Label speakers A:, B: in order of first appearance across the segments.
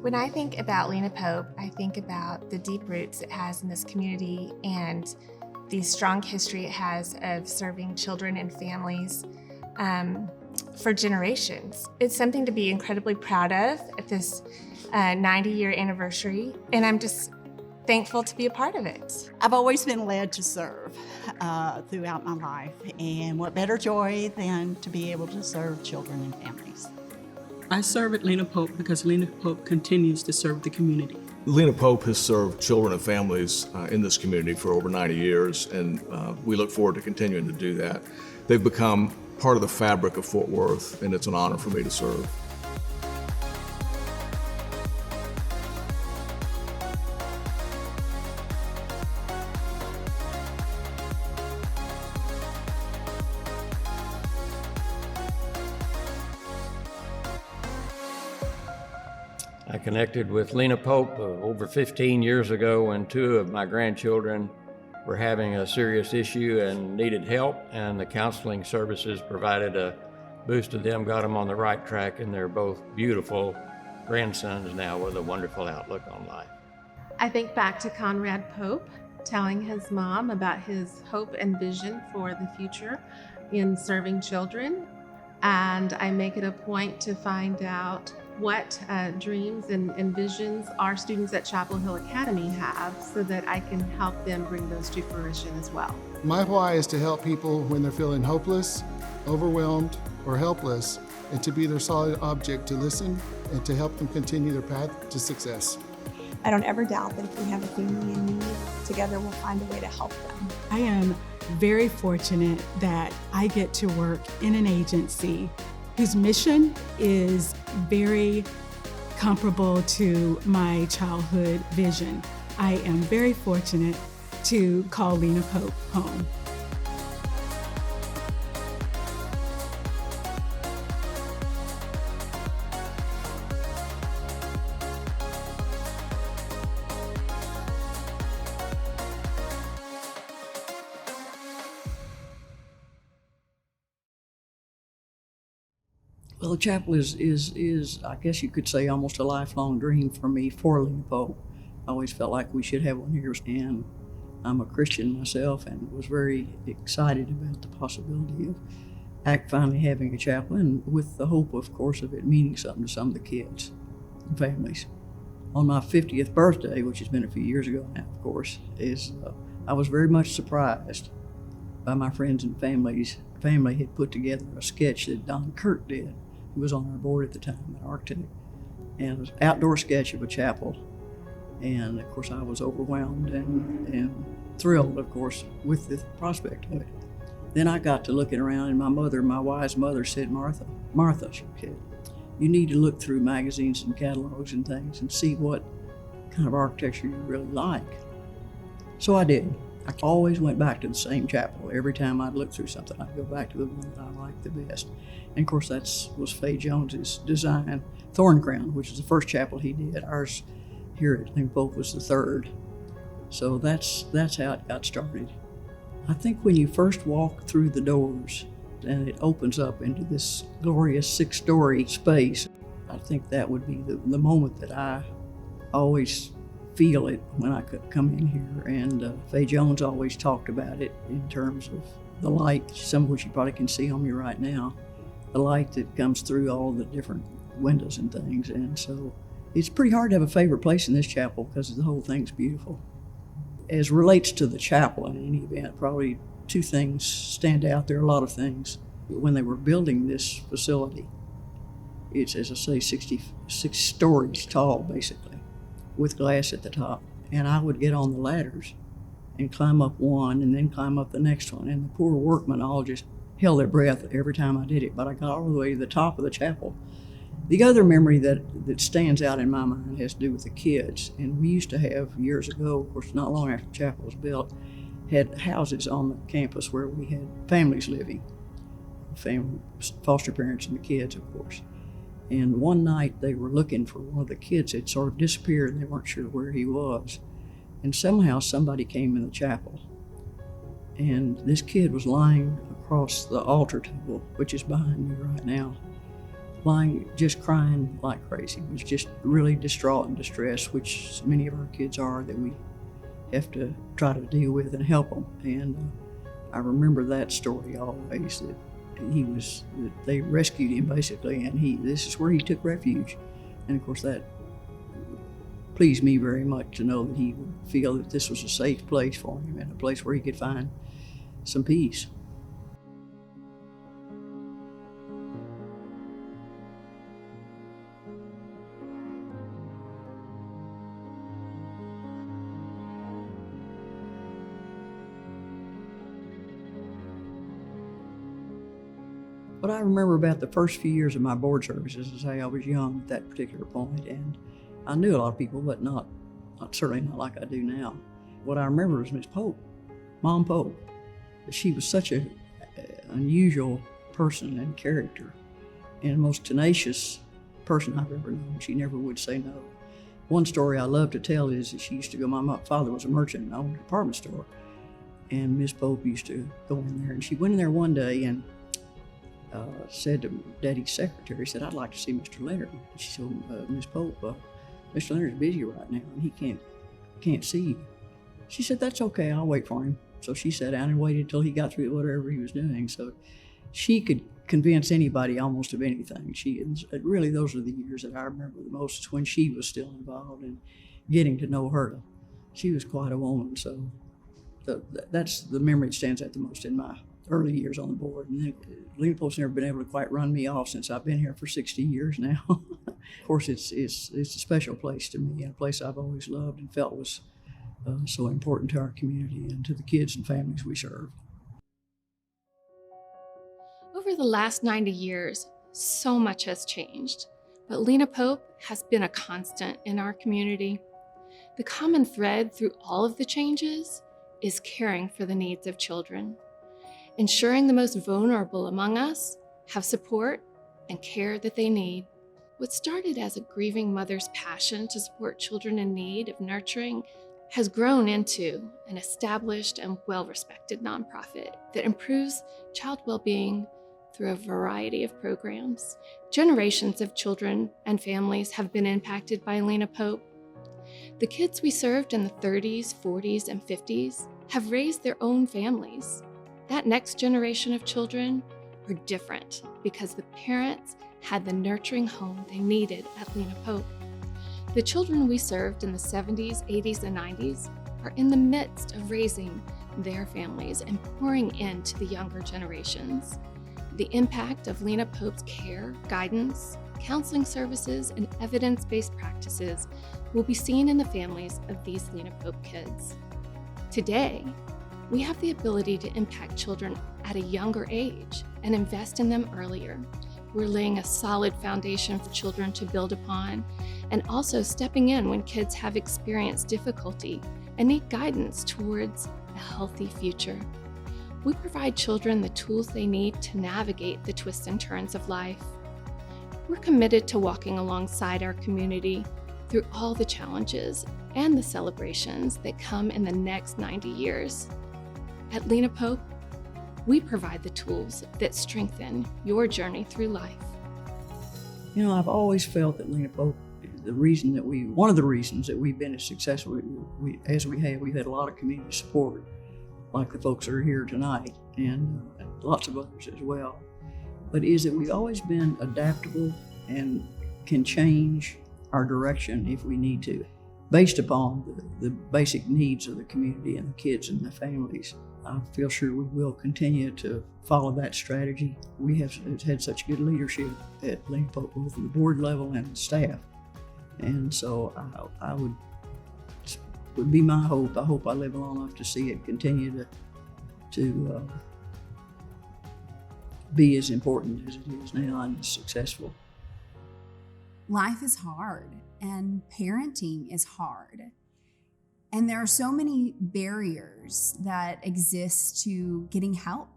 A: When I think about Lena Pope, I think about the deep roots it has in this community and the strong history it has of serving children and families for generations. It's something to be incredibly proud of at this 90-year anniversary, and I'm just thankful to be a part of it.
B: I've always been led to serve throughout my life, and what better joy than to be able to serve children and families.
C: I serve at Lena Pope because Lena Pope continues to serve the community.
D: Lena Pope has served children and families in this community for over 90 years, and we look forward to continuing to do that. They've become part of the fabric of Fort Worth, and it's an honor for me to serve.
E: I connected with Lena Pope over 15 years ago when two of my grandchildren were having a serious issue and needed help, and the counseling services provided a boost to them, got them on the right track, and they're both beautiful grandsons now with a wonderful outlook on life.
F: I think back to Conrad Pope telling his mom about his hope and vision for the future in serving children, and I make it a point to find out what dreams and visions our students at Chapel Hill Academy have so that I can help them bring those to fruition as well.
G: My why is to help people when they're feeling hopeless, overwhelmed, or helpless, and to be their solid object to listen and to help them continue their path to success.
H: I don't ever doubt that if we have a family in need, together we'll find a way to help them.
I: I am very fortunate that I get to work in an agency whose mission is very comparable to my childhood vision. I am very fortunate to call Lena Pope home.
J: Well, the chapel is I guess you could say, almost a lifelong dream for me for Lena Pope. I always felt like we should have one here, and I'm a Christian myself and was very excited about the possibility of finally having a chapel, and with the hope, of course, of it meaning something to some of the kids and families. On my 50th birthday, which has been a few years ago now, of course, I was very much surprised by my friends and family had put together a sketch that Don Kirk did, who was on our board at the time, an architect, and it was an outdoor sketch of a chapel. And of course I was overwhelmed and thrilled, of course, with the prospect of it. Then I got to looking around, and my wise mother said, Martha, she said, you need to look through magazines and catalogs and things and see what kind of architecture you really like. So I did. I always went back to the same chapel. Every time I'd look through something, I'd go back to the one that I liked the best. And of course, that was Fay Jones's design, Thorn Crown, which is the first chapel he did. Ours here at Lena Pope was the third. So that's how it got started. I think when you first walk through the doors and it opens up into this glorious 6-story space, I think that would be the moment that I always feel it when I could come in here. And Fay Jones always talked about it in terms of the light, some of which you probably can see on me right now, the light that comes through all the different windows and things. And so it's pretty hard to have a favorite place in this chapel because the whole thing's beautiful. As relates to the chapel, in any event, probably two things stand out. There are a lot of things. When they were building this facility, it's, as I say, 66 stories tall, basically, with glass at the top. And I would get on the ladders and climb up one and then climb up the next one. And the poor workmen all just held their breath every time I did it. But I got all the way to the top of the chapel. The other memory that stands out in my mind has to do with the kids. And we used to have, years ago, of course, not long after the chapel was built, had houses on the campus where we had families living, foster parents and the kids, of course. And one night they were looking for one of the kids that sort of disappeared, and they weren't sure where he was. And somehow somebody came in the chapel, and this kid was lying across the altar table, which is behind me right now. lying, just crying like crazy. Was just really distraught and distressed, which many of our kids are, that we have to try to deal with and help them. And I remember that story always, that they rescued him basically, and this is where he took refuge. And of course that pleased me very much to know that he would feel that this was a safe place for him and a place where he could find some peace. What I remember about the first few years of my board services is how I was young at that particular point, and I knew a lot of people, but certainly not like I do now. What I remember was Miss Pope, Mom Pope. She was such an unusual person and character, and the most tenacious person I've ever known. She never would say no. One story I love to tell is that she used to go, my father was a merchant and owned a department store, and Miss Pope used to go in there, and she went in there one day and said to Daddy's secretary, said, "I'd like to see Mr. Leonard." And she said, "Miss Pope, Mr. Leonard's busy right now and he can't see you." She said, "That's okay, I'll wait for him." So she sat down and waited till he got through whatever he was doing. So she could convince anybody almost of anything. Really, those are the years that I remember the most, is when she was still involved and getting to know her. She was quite a woman, so that's the memory that stands out the most in my early years on the board. And then Lena Pope's never been able to quite run me off since I've been here for 60 years now. Of course, it's a special place to me, and a place I've always loved and felt was so important to our community and to the kids and families we serve.
K: Over the last 90 years, so much has changed, but Lena Pope has been a constant in our community. The common thread through all of the changes is caring for the needs of children, ensuring the most vulnerable among us have support and care that they need. What started as a grieving mother's passion to support children in need of nurturing has grown into an established and well-respected nonprofit that improves child well-being through a variety of programs. Generations of children and families have been impacted by Lena Pope. The kids we served in the 30s, 40s, and 50s have raised their own families. That next generation of children are different because the parents had the nurturing home they needed at Lena Pope. The children we served in the 70s, 80s, and 90s are in the midst of raising their families and pouring into the younger generations. The impact of Lena Pope's care, guidance, counseling services, and evidence-based practices will be seen in the families of these Lena Pope kids. Today, we have the ability to impact children at a younger age and invest in them earlier. We're laying a solid foundation for children to build upon, and also stepping in when kids have experienced difficulty and need guidance towards a healthy future. We provide children the tools they need to navigate the twists and turns of life. We're committed to walking alongside our community through all the challenges and the celebrations that come in the next 90 years. At Lena Pope, we provide the tools that strengthen your journey through life.
J: You know, I've always felt that Lena Pope, one of the reasons that we've been as successful as we have, we've had a lot of community support, like the folks that are here tonight, and lots of others as well. But is that we've always been adaptable and can change our direction if we need to, based upon the basic needs of the community and the kids and the families. I feel sure we will continue to follow that strategy. We have had such good leadership at Lena Pope, both at the board level and staff. And so would be my hope. I hope I live long enough to see it continue to be as important as it is now and as successful.
L: Life is hard and parenting is hard. And there are so many barriers that exist to getting help.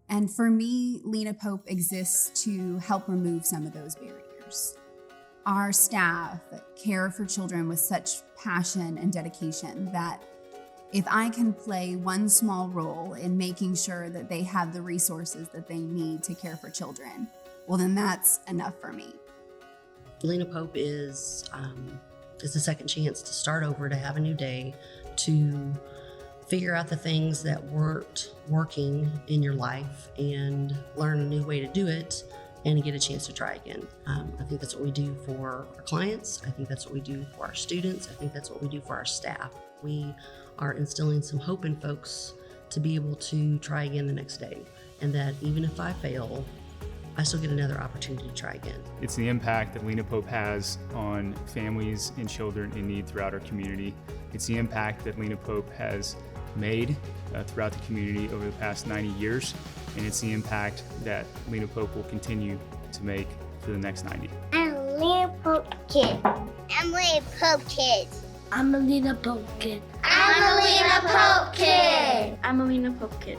L: And for me, Lena Pope exists to help remove some of those barriers. Our staff care for children with such passion and dedication that if I can play one small role in making sure that they have the resources that they need to care for children, well, then that's enough for me.
M: Lena Pope is a second chance to start over, to have a new day, to figure out the things that weren't working in your life and learn a new way to do it and get a chance to try again. I think that's what we do for our clients. I think that's what we do for our students. I think that's what we do for our staff. We are instilling some hope in folks to be able to try again the next day, and that even if I fail, I still get another opportunity to try again.
N: It's the impact that Lena Pope has on families and children in need throughout our community. It's the impact that Lena Pope has made throughout the community over the past 90 years, and it's the impact that Lena Pope will continue to make for the next 90.
O: I'm a Lena Pope kid. I'm a Lena Pope kid. I'm a Lena Pope kid. I'm a Lena Pope kid.
P: I'm a Lena Pope kid.